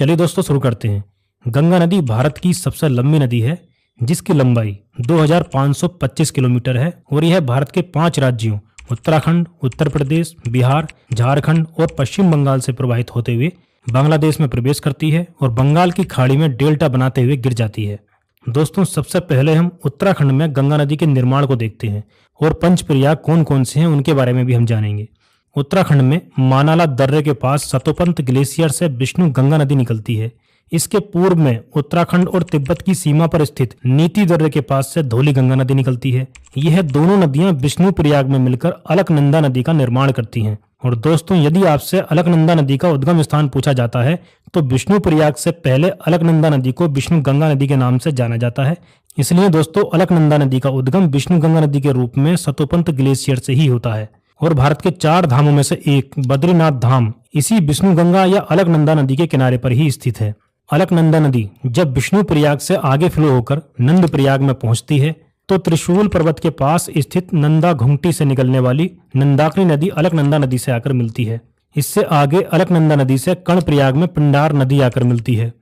चलिए दोस्तों शुरू करते हैं। गंगा नदी भारत की सबसे लंबी नदी है जिसकी लंबाई 2525 किलोमीटर है और यह भारत के 5 राज्यों उत्तराखंड, उत्तर प्रदेश, बिहार, झारखंड और पश्चिम बंगाल से प्रवाहित होते हुए बांग्लादेश में प्रवेश करती है और बंगाल की खाड़ी में डेल्टा बनाते हुए गिर जाती है। दोस्तों सबसे पहले हम उत्तराखंड में गंगा नदी के निर्माण को देखते हैं और पंचप्रयाग कौन कौन से हैं उनके बारे में भी हम जानेंगे। उत्तराखंड में मानाला दर्रे के पास सतोपंत ग्लेशियर से विष्णु गंगा नदी निकलती है। इसके पूर्व में उत्तराखंड और तिब्बत की सीमा पर स्थित नीति दर्रे के पास से धौली गंगा नदी निकलती है। यह दोनों नदियां विष्णु प्रयाग में मिलकर अलकनंदा नदी का निर्माण करती हैं। और दोस्तों यदि आपसे अलकनंदा नदी का उद्गम स्थान पूछा जाता है तो विष्णु प्रयाग से पहले अलकनंदा नदी को विष्णु गंगा नदी के नाम से जाना जाता है। इसलिए दोस्तों अलकनंदा नदी का उद्गम विष्णु गंगा नदी के रूप में सतोपंत ग्लेशियर से ही होता है। और भारत के 4 धामों में से एक बद्रीनाथ धाम इसी विष्णु गंगा या अलकनंदा नदी के किनारे पर ही स्थित है। अलकनंदा नदी जब विष्णु प्रयाग से आगे फ्लो होकर नंद प्रयाग में पहुंचती है तो त्रिशूल पर्वत के पास स्थित नंदा घुंगटी से निकलने वाली नंदाकिनी नदी अलकनंदा नदी से आकर मिलती है। इससे आगे अलकनंदा नदी से कर्णप्रयाग में पिंडार नदी आकर मिलती है।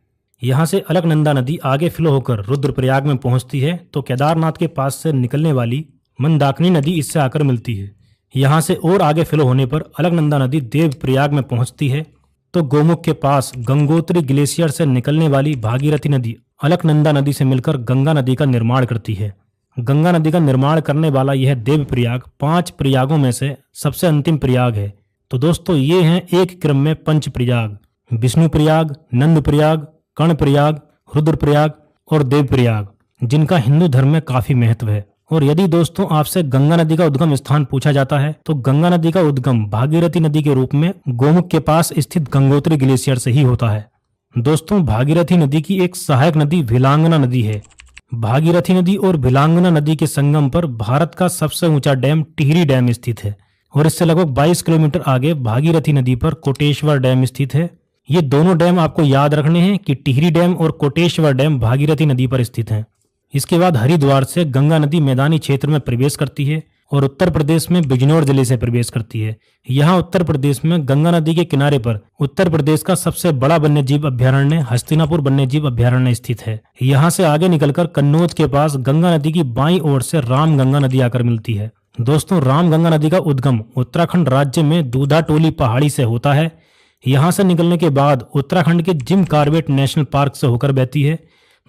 यहाँ से अलकनंदा नदी आगे फ्लो होकर रुद्रप्रयाग में पहुंचती है तो केदारनाथ के पास से निकलने वाली मंदाकिनी नदी इससे आकर मिलती है। यहाँ से और आगे फ्लो होने पर अलकनंदा नदी देवप्रयाग में पहुंचती है तो गोमुख के पास गंगोत्री ग्लेशियर से निकलने वाली भागीरथी नदी अलकनंदा नदी से मिलकर गंगा नदी का निर्माण करती है। गंगा नदी का निर्माण करने वाला यह देवप्रयाग 5 प्रयागों में से सबसे अंतिम प्रयाग है। तो दोस्तों ये हैं एक क्रम में पंच प्रयाग: विष्णु प्रयाग, नंद प्रयाग, कर्णप्रयाग, रुद्रप्रयाग और देवप्रयाग, जिनका हिंदू धर्म में काफी महत्व है। और यदि दोस्तों आपसे गंगा नदी का उद्गम स्थान पूछा जाता है तो गंगा नदी का उद्गम भागीरथी नदी के रूप में गोमुख के पास स्थित गंगोत्री ग्लेशियर से ही होता है। दोस्तों भागीरथी नदी की एक सहायक नदी भिलांगना नदी है। भागीरथी नदी और भिलांगना नदी के संगम पर भारत का सबसे ऊंचा डैम टिहरी डैम स्थित है और इससे लगभग 22 किलोमीटर आगे भागीरथी नदी पर कोटेश्वर डैम स्थित है। ये दोनों डैम आपको याद रखने हैं कि टिहरी डैम और कोटेश्वर डैम भागीरथी नदी पर स्थित हैं। इसके बाद हरिद्वार से गंगा नदी मैदानी क्षेत्र में प्रवेश करती है और उत्तर प्रदेश में बिजनौर जिले से प्रवेश करती है। यहाँ उत्तर प्रदेश में गंगा नदी के किनारे पर उत्तर प्रदेश का सबसे बड़ा वन्यजीव अभ्यारण्य हस्तिनापुर वन्यजीव अभ्यारण्य स्थित है। यहाँ से आगे निकलकर कन्नौज के पास गंगा नदी की बाईं ओर से राम गंगा नदी आकर मिलती है। दोस्तों राम गंगा नदी का उद्गम उत्तराखंड राज्य में दूधाटोली पहाड़ी से होता है। यहाँ से निकलने के बाद उत्तराखंड के जिम कॉर्बेट नेशनल पार्क से होकर बहती है।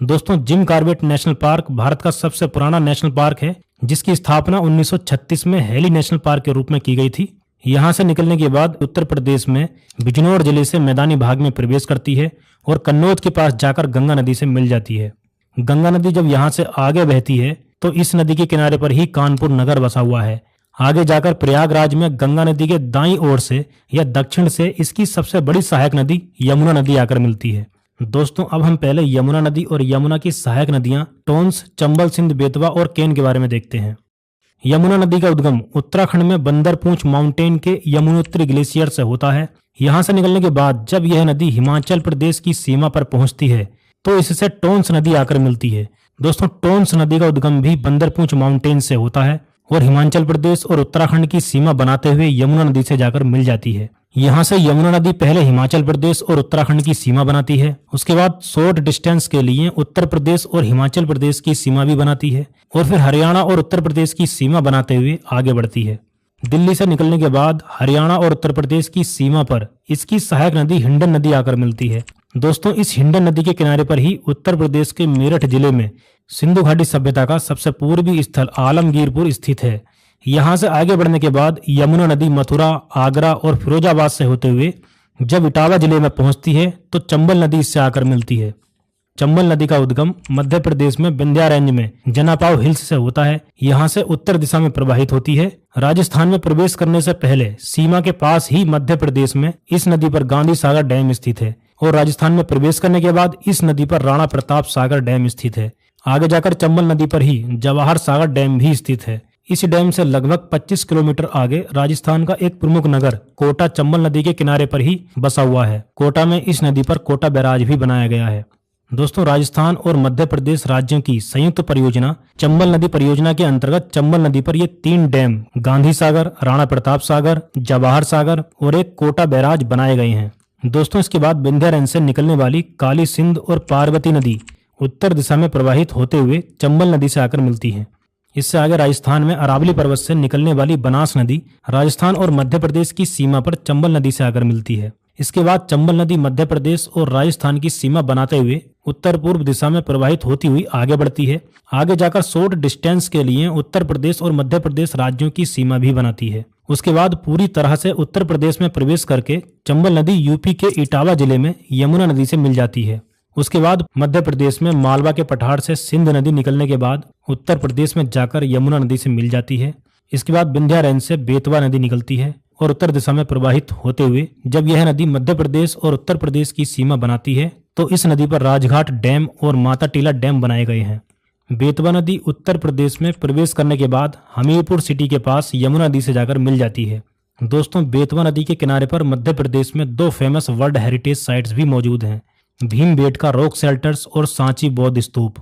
दोस्तों Jim Corbett national park Bharat का सबसे पुराना नेशनल पार्क है जिसकी स्थापना 1936 में हेली नेशनल पार्क के रूप में की गई थी। यहाँ से निकलने के बाद उत्तर प्रदेश में बिजनौर जिले से मैदानी भाग में प्रवेश करती है और कन्नौज के पास जाकर गंगा नदी से मिल जाती है। गंगा नदी जब यहाँ से आगे बहती है तो इस नदी के किनारे पर ही कानपुर नगर बसा हुआ है। आगे जाकर प्रयागराज में गंगा नदी के दाईं ओर से या दक्षिण से इसकी सबसे बड़ी सहायक नदी यमुना नदी आकर मिलती है। दोस्तों अब हम पहले यमुना नदी और यमुना की सहायक नदियां टोंस, चंबल, सिंध, बेतवा और केन के बारे में देखते हैं। यमुना नदी का उद्गम उत्तराखंड में बंदरपूंछ माउंटेन के यमुनोत्री ग्लेशियर से होता है। यहाँ से निकलने के बाद जब यह नदी हिमाचल प्रदेश की सीमा पर पहुंचती है तो इससे टोंस नदी आकर मिलती है। दोस्तों टोंस नदी का उद्गम भी बंदरपूंछ माउंटेन से होता है और हिमाचल प्रदेश और उत्तराखंड की सीमा बनाते हुए यमुना नदी से जाकर मिल जाती है। यहाँ से यमुना नदी पहले हिमाचल प्रदेश और उत्तराखंड की सीमा बनाती है, उसके बाद शॉर्ट डिस्टेंस के लिए उत्तर प्रदेश और हिमाचल प्रदेश की सीमा भी बनाती है और फिर हरियाणा और उत्तर प्रदेश की सीमा बनाते हुए आगे बढ़ती है। दिल्ली से निकलने के बाद हरियाणा और उत्तर प्रदेश की सीमा पर इसकी सहायक नदी हिंडन नदी आकर मिलती है। दोस्तों इस हिंडन नदी के किनारे पर ही उत्तर प्रदेश के मेरठ जिले में सिंधु घाटी सभ्यता का सबसे पूर्वी स्थल आलमगीरपुर स्थित है। यहाँ से आगे बढ़ने के बाद यमुना नदी मथुरा, आगरा और फिरोजाबाद से होते हुए जब इटावा जिले में पहुंचती है तो चंबल नदी इससे आकर मिलती है। चंबल नदी का उद्गम मध्य प्रदेश में विंध्या रेंज में जनापाव हिल्स से होता है। यहाँ से उत्तर दिशा में प्रवाहित होती है। राजस्थान में प्रवेश करने से पहले सीमा के पास ही मध्य प्रदेश में इस नदी पर गांधी सागर डैम स्थित है और राजस्थान में प्रवेश करने के बाद इस नदी पर राणा प्रताप सागर डैम स्थित है। आगे जाकर चंबल नदी पर ही जवाहर सागर डैम भी स्थित है। इस डैम से लगभग 25 किलोमीटर आगे राजस्थान का एक प्रमुख नगर कोटा चंबल नदी के किनारे पर ही बसा हुआ है। कोटा में इस नदी पर कोटा बैराज भी बनाया गया है। दोस्तों राजस्थान और मध्य प्रदेश राज्यों की संयुक्त परियोजना चंबल नदी परियोजना के अंतर्गत चंबल नदी पर ये 3 डैम गांधी सागर, राणा प्रताप सागर, जवाहर सागर और एक कोटा बैराज बनाए गए हैं। दोस्तों इसके बाद विंध्य रेंज से निकलने वाली काली सिंध और पार्वती नदी उत्तर दिशा में प्रवाहित होते हुए चंबल नदी से आकर मिलती है। इससे आगे राजस्थान में अरावली पर्वत से निकलने वाली बनास नदी राजस्थान और मध्य प्रदेश की सीमा पर चंबल नदी से आकर मिलती है। इसके बाद चंबल नदी मध्य प्रदेश और राजस्थान की सीमा बनाते हुए उत्तर पूर्व दिशा में प्रवाहित होती हुई आगे बढ़ती है। आगे जाकर शॉर्ट डिस्टेंस के लिए उत्तर प्रदेश और मध्य प्रदेश राज्यों की सीमा भी बनाती है। उसके बाद पूरी तरह से उत्तर प्रदेश में प्रवेश करके चंबल नदी यूपी के इटावा जिले में यमुना नदी से मिल जाती है। उसके बाद मध्य प्रदेश में मालवा के पठार से सिंध नदी निकलने के बाद उत्तर प्रदेश में जाकर यमुना नदी से मिल जाती है। इसके बाद विंध्या रेंज से बेतवा नदी निकलती है और उत्तर दिशा में प्रवाहित होते हुए जब यह नदी मध्य प्रदेश और उत्तर प्रदेश की सीमा बनाती है तो इस नदी पर राजघाट डैम और माता टीला डैम बनाए गए हैं। बेतवा नदी उत्तर प्रदेश में प्रवेश करने के बाद हमीरपुर सिटी के पास यमुना नदी से जाकर मिल जाती है। दोस्तों बेतवा नदी के किनारे पर मध्य प्रदेश में 2 फेमस वर्ल्ड हेरिटेज साइट्स भी मौजूद हैं, भीमबेटका रॉक शेल्टर्स और सांची बौद्ध स्तूप।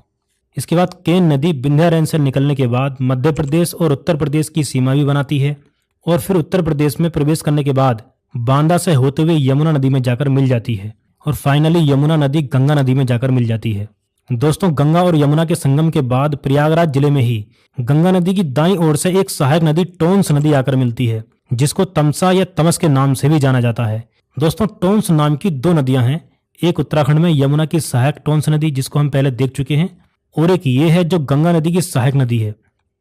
इसके बाद केन नदी विंध्या रेंज से निकलने के बाद मध्य प्रदेश और उत्तर प्रदेश की सीमा भी बनाती है और फिर उत्तर प्रदेश में प्रवेश करने के बाद बांदा से होते हुए यमुना नदी में जाकर मिल जाती है और फाइनली यमुना नदी गंगा नदी में जाकर मिल जाती है। दोस्तों गंगा और यमुना के संगम के बाद प्रयागराज जिले में ही गंगा नदी की दाईं ओर से एक सहायक नदी टोंस नदी आकर मिलती है, जिसको तमसा या तमस के नाम से भी जाना जाता है। दोस्तों टोंस नाम की 2 नदियां हैं, एक उत्तराखंड में यमुना की सहायक टोंस नदी जिसको हम पहले देख चुके हैं और एक ये है जो गंगा नदी की सहायक नदी है।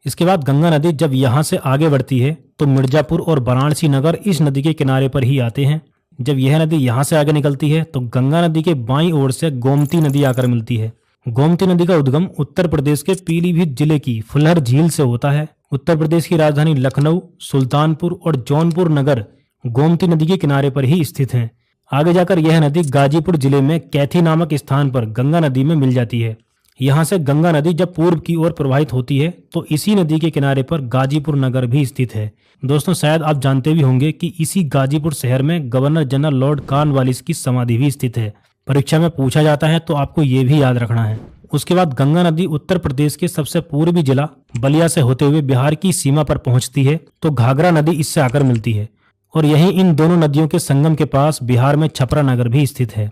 इसके बाद गंगा नदी जब यहाँ से आगे बढ़ती है तो मिर्जापुर और वाराणसी नगर इस नदी के किनारे पर ही आते हैं। जब यह नदी यहाँ से आगे निकलती है तो गंगा नदी के बाईं ओर से गोमती नदी आकर मिलती है। गोमती नदी का उद्गम उत्तर प्रदेश के पीलीभीत जिले की फुलहर झील से होता है। उत्तर प्रदेश की राजधानी लखनऊ, सुल्तानपुर और जौनपुर नगर गोमती नदी के किनारे पर ही स्थित हैं। आगे जाकर यह नदी गाजीपुर जिले में कैथी नामक स्थान पर गंगा नदी में मिल जाती है। यहाँ से गंगा नदी जब पूर्व की ओर प्रवाहित होती है तो इसी नदी के किनारे पर गाजीपुर नगर भी स्थित है। दोस्तों शायद आप जानते भी होंगे कि इसी गाजीपुर शहर में गवर्नर जनरल लॉर्ड कॉर्नवालिस की समाधि भी स्थित है। परीक्षा में पूछा जाता है तो आपको ये भी याद रखना है। उसके बाद गंगा नदी उत्तर प्रदेश के सबसे पूर्वी जिला बलिया से होते हुए बिहार की सीमा पर पहुंचती है तो घाघरा नदी इससे आकर मिलती है और यहीं इन दोनों नदियों के संगम के पास बिहार में छपरा नगर भी स्थित है।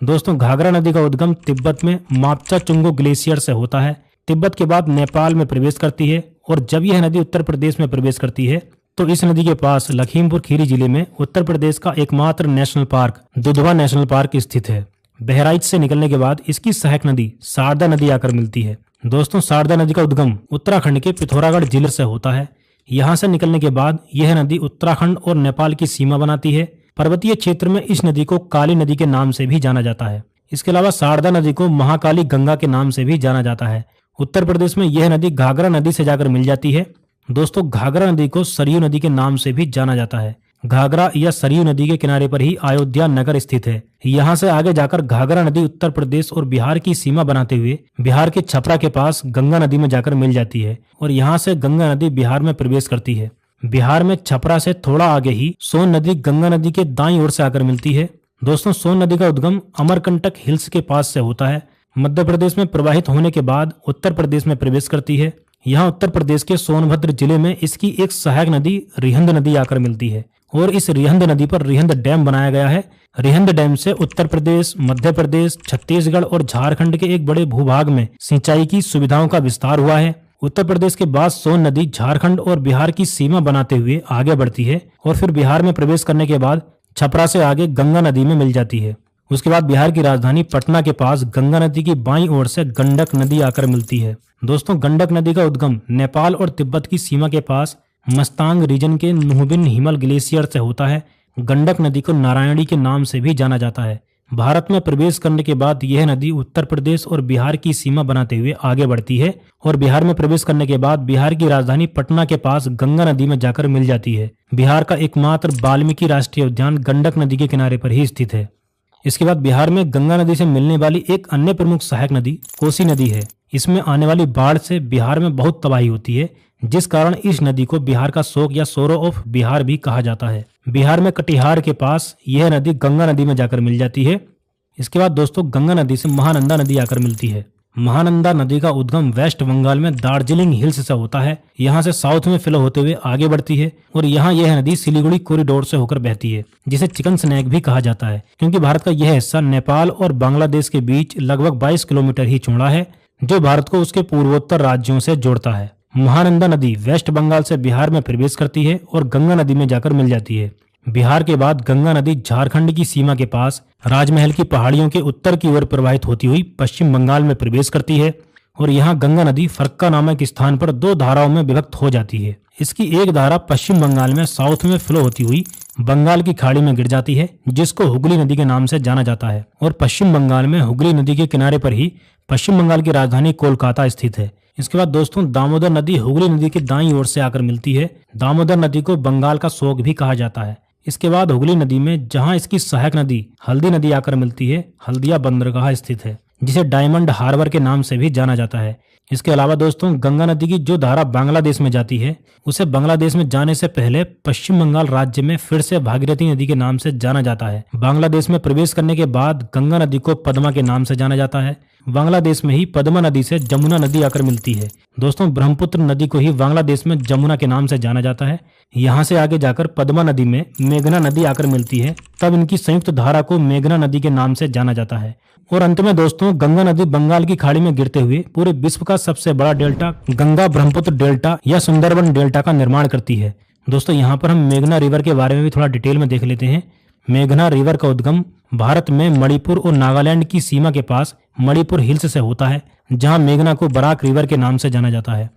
दोस्तों घाघरा नदी का उद्गम तिब्बत में मापचा चुंगो ग्लेशियर से होता है, तिब्बत के बाद नेपाल में प्रवेश करती है और जब यह नदी उत्तर प्रदेश में प्रवेश करती है तो इस नदी के पास लखीमपुर खीरी जिले में उत्तर प्रदेश का एकमात्र national park Dudhwa national park स्थित है। बहराइच से निकलने के बाद इसकी सहायक नदी शारदा नदी आकर मिलती है। दोस्तों शारदा नदी का उद्गम उत्तराखंड के पिथौरागढ़ जिले से होता है। यहाँ से निकलने के बाद यह नदी उत्तराखंड और नेपाल की सीमा बनाती है। पर्वतीय क्षेत्र में इस नदी को काली नदी के नाम से भी जाना जाता है। इसके अलावा शारदा नदी को महाकाली गंगा के नाम से भी जाना जाता है। उत्तर प्रदेश में यह नदी घाघरा नदी से जाकर मिल जाती है। दोस्तों घाघरा नदी को सरयू नदी के नाम से भी जाना जाता है। घाघरा या सरयू नदी के किनारे पर ही अयोध्या नगर स्थित है। यहाँ से आगे जाकर घाघरा नदी उत्तर प्रदेश और बिहार की सीमा बनाते हुए बिहार के छपरा के पास गंगा नदी में जाकर मिल जाती है और यहाँ से गंगा नदी बिहार में प्रवेश करती है। बिहार में छपरा से थोड़ा आगे ही सोन नदी गंगा नदी के दाईं ओर से आकर मिलती है। दोस्तों सोन नदी का उद्गम अमरकंटक हिल्स के पास से होता है। मध्य प्रदेश में प्रवाहित होने के बाद उत्तर प्रदेश में प्रवेश करती है। यहाँ उत्तर प्रदेश के सोनभद्र जिले में इसकी एक सहायक नदी रिहंद नदी आकर मिलती है और इस रिहंद नदी पर रिहंद डैम बनाया गया है। रिहंद डैम से उत्तर प्रदेश, मध्य प्रदेश, छत्तीसगढ़ और झारखंड के एक बड़े भूभाग में सिंचाई की सुविधाओं का विस्तार हुआ है। उत्तर प्रदेश के बाद सोन नदी झारखंड और बिहार की सीमा बनाते हुए आगे बढ़ती है और फिर बिहार में प्रवेश करने के बाद छपरा से आगे गंगा नदी में मिल जाती है। उसके बाद बिहार की राजधानी पटना के पास गंगा नदी की बाईं ओर से गंडक नदी आकर मिलती है। दोस्तों गंडक नदी का उद्गम नेपाल और तिब्बत की सीमा के पास मस्तांग रीजन के नुहबिन हिमल ग्लेशियर से होता है। गंडक नदी को नारायणी के नाम से भी जाना जाता है। भारत में प्रवेश करने के बाद यह नदी उत्तर प्रदेश और बिहार की सीमा बनाते हुए आगे बढ़ती है और बिहार में प्रवेश करने के बाद बिहार की राजधानी पटना के पास गंगा नदी में जाकर मिल जाती है। बिहार का एकमात्र वाल्मीकि राष्ट्रीय उद्यान गंडक नदी के किनारे पर ही स्थित है। इसके बाद बिहार में गंगा नदी से मिलने वाली एक अन्य प्रमुख सहायक नदी कोसी नदी है। इसमें आने वाली बाढ़ से बिहार में बहुत तबाही होती है, जिस कारण इस नदी को बिहार का शोक या सोरो ऑफ बिहार भी कहा जाता है। बिहार में कटिहार के पास यह नदी गंगा नदी में जाकर मिल जाती है। इसके बाद दोस्तों गंगा नदी से महानंदा नदी आकर मिलती है। महानंदा नदी का उद्गम वेस्ट बंगाल में दार्जिलिंग हिल्स से होता है। यहाँ से साउथ में फ्लो होते हुए आगे बढ़ती है और यहाँ यह नदी सिलीगुड़ी कॉरिडोर से होकर बहती है, जिसे चिकन स्नैक भी कहा जाता है, क्योंकि भारत का यह हिस्सा नेपाल और बांग्लादेश के बीच लगभग 22 किलोमीटर ही चौड़ा है, जो भारत को उसके पूर्वोत्तर राज्यों से जोड़ता है। महानंदा नदी वेस्ट बंगाल से बिहार में प्रवेश करती है और गंगा नदी में जाकर मिल जाती है। बिहार के बाद गंगा नदी झारखंड की सीमा के पास राजमहल की पहाड़ियों के उत्तर की ओर प्रवाहित होती हुई पश्चिम बंगाल में प्रवेश करती है और यहाँ गंगा नदी फरक्का नामक स्थान पर 2 धाराओं में विभक्त हो जाती है। इसकी एक धारा पश्चिम बंगाल में साउथ में फ्लो होती हुई बंगाल की खाड़ी में गिर जाती है, जिसको हुगली नदी के नाम से जाना जाता है और पश्चिम बंगाल में हुगली नदी के किनारे पर ही पश्चिम बंगाल की राजधानी कोलकाता स्थित है। इसके बाद दोस्तों दामोदर नदी हुगली नदी के दाईं ओर से आकर मिलती है। दामोदर नदी को बंगाल का शोक भी कहा जाता है। इसके बाद हुगली नदी में जहां इसकी सहायक नदी हल्दी नदी आकर मिलती है, हल्दिया बंदरगाह स्थित है, जिसे डायमंड हार्बर के नाम से भी जाना जाता है। इसके अलावा दोस्तों गंगा नदी की जो धारा बांग्लादेश में जाती है, उसे बांग्लादेश में जाने से पहले पश्चिम बंगाल राज्य में फिर से भागीरथी नदी के नाम से जाना जाता है। बांग्लादेश में प्रवेश करने के बाद गंगा नदी को पद्मा के नाम से जाना जाता है। बांग्लादेश में ही पद्मा नदी से जमुना नदी आकर मिलती है। दोस्तों ब्रह्मपुत्र नदी को ही बांग्लादेश में जमुना के नाम से जाना जाता है। यहाँ से आगे जाकर पद्मा नदी में मेघना नदी आकर मिलती है, तब इनकी संयुक्त धारा को मेघना नदी के नाम से जाना जाता है। और अंत में दोस्तों गंगा नदी बंगाल की खाड़ी में गिरते हुए पूरे विश्व का सबसे बड़ा डेल्टा गंगा ब्रह्मपुत्र डेल्टा या सुंदरबन डेल्टा का निर्माण करती है। दोस्तों यहाँ पर हम मेघना रिवर के बारे में भी थोड़ा डिटेल में देख लेते हैं। मेघना रिवर का उद्गम भारत में मणिपुर और नागालैंड की सीमा के पास मणिपुर हिल्स से होता है, जहां मेघना को बराक रिवर के नाम से जाना जाता है।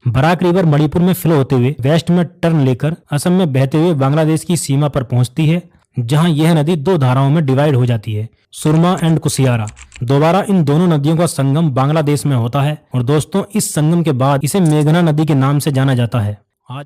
बराक रिवर मणिपुर में फ्लो होते हुए वेस्ट में टर्न लेकर असम में बहते हुए बांग्लादेश की सीमा पर पहुंचती है, जहां यह नदी 2 धाराओं में डिवाइड हो जाती है, सुरमा एंड कुसियारा। दोबारा इन दोनों नदियों का संगम बांग्लादेश में होता है और दोस्तों इस संगम के बाद इसे मेघना नदी के नाम से जाना जाता है। आज